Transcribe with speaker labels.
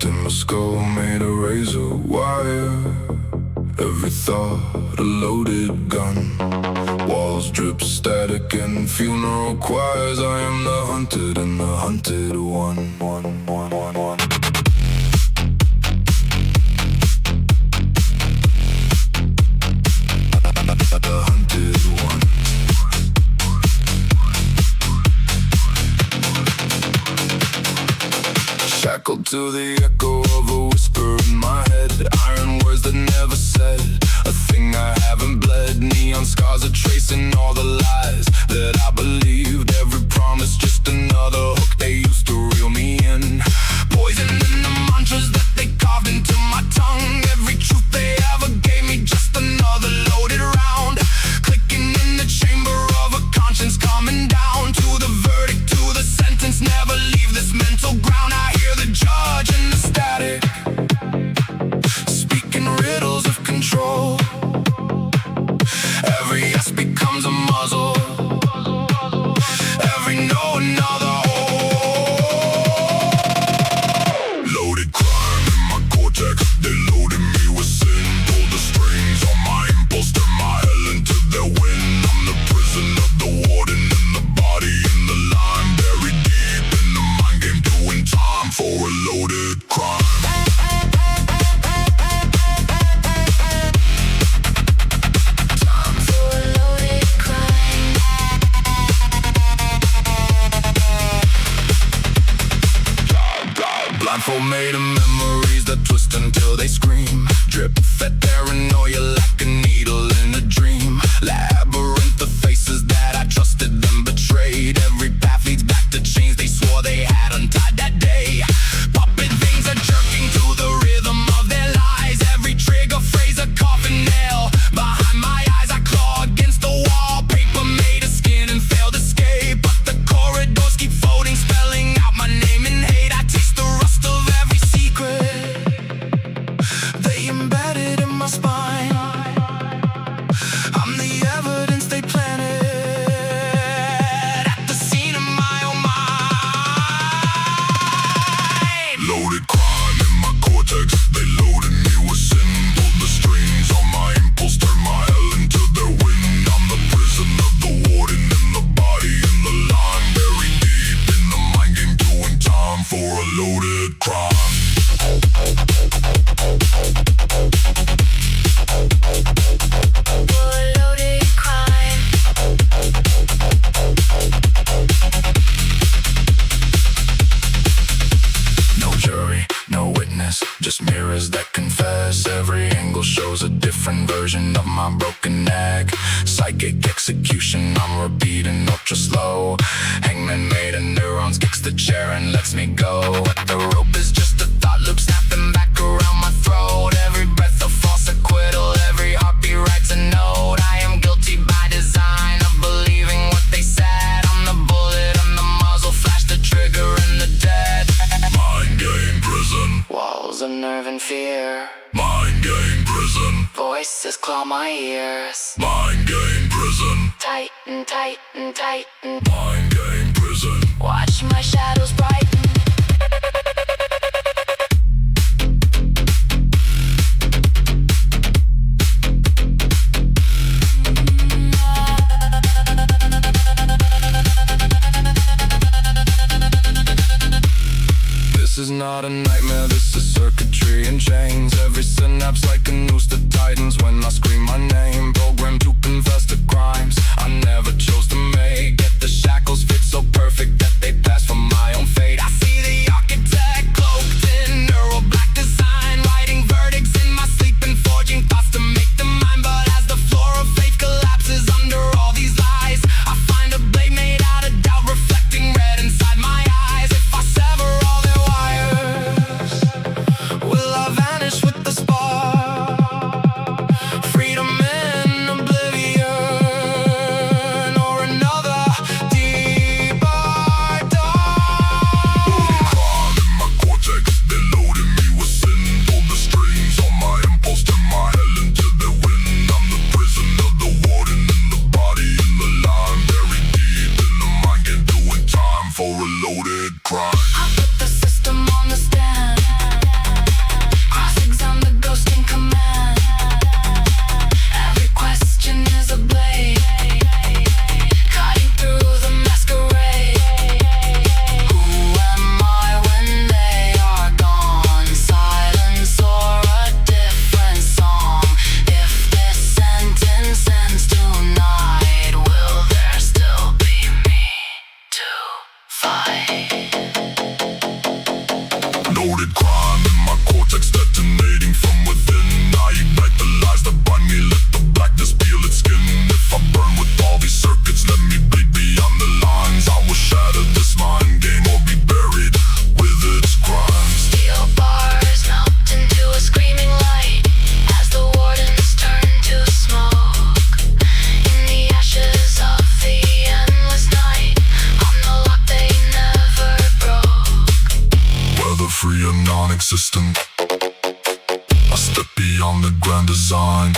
Speaker 1: locked in my skull, made a razor wire. Every thought a loaded gun. Walls drip static and funeral choirs. I am the hunted and the hunted one. The hunted one. Shackled to the echo of a whisper in my head. Iron words that never said a thing I haven't bled. Neon scars are tracing all the lies that I believed. Every promise just another hook they used to reel me in. Poison in the mantras that they carved into my tongue. Every truth they ever gave me, just another loaded round. Clicking in the chamber of a conscience, coming down to the verdict, to the sentence. Never leave this mental ground. I hear the judge and the static, speaking riddles of control. Every yes becomes a muzzle. Every no another hole. Loaded crime in my cortex. They loaded me with sin. Pulled the strings on my impulse. Turned my hell into their wind. I'm the prison of the warden, and the body in the line. Buried deep in the mind game, doing time for a loaded crime. Blindfold made of memories that twist until they scream. Drip fed paranoia like a needle in a dream. Labyrinth of faces that I trusted them betrayed. Every path leads back to chains they swore they had untied that day. Puppet veins are jerking to the rhythm of their lies. Every trigger phrase a coffin nail. Behind my eyes I claw against the wall. Paper made of skin and failed escape. But the corridors keep folding, spelling out my name in hate. I taste the rust of every secret they embedded in my spine. I'm the evidence they planted at the scene of my own mind. Loaded crime in my cortex. They loaded me with sin. Pulled the strings on my impulse. Turned my hell into their wind. I'm the prison of the warden, and the body in the line. Buried deep in the mind game, doing time for a loaded crime. No jury, no witness, just mirrors that confess. Every angle shows a different version of my broken neck. Psychic execution, I'm repeating ultra slow. Hangman made of neurons, kicks the chair and lets me go. The rope is just a thought loop snapping back around my throat. Every breath a false acquittal, every heartbeat writes a note. I am guilty by design of believing what they said. I'm the bullet, I'm the muzzle, flash the trigger and the dead. Mind game prison. Walls of nerve and fear. Mind game prison. Voices claw my ears. Mind game prison. Tighten, tighten, tighten. Mind game prison. Watch my shadows brighten. This is not a nightmare, this is circuitry and chains. Every synapse like a noose that tightens when I scream my name. Programmed to confess to crimes I never chose to make. Get the shackles fit so perfect that they pass for my own fate. I see the architect cloaked in neural black design, writing verdicts in my sleep and forging thoughts to make them mine. But as the floor of faith collapses under all these lies, I find a blade made out of doubt, reflecting red inside my eyes. If I sever all their wires, will I vanish with the spark? Freedom in oblivion, or another deeper dark. Crime in my cortex, they loaded me with sin. Pulled the strings on my impulse, turned my hell into their wind. I'm the prison of the warden, and the body in the line. Buried deep in the mind game, doing time for a loaded crime. I put the system on the stand. system. I step beyond the grand design.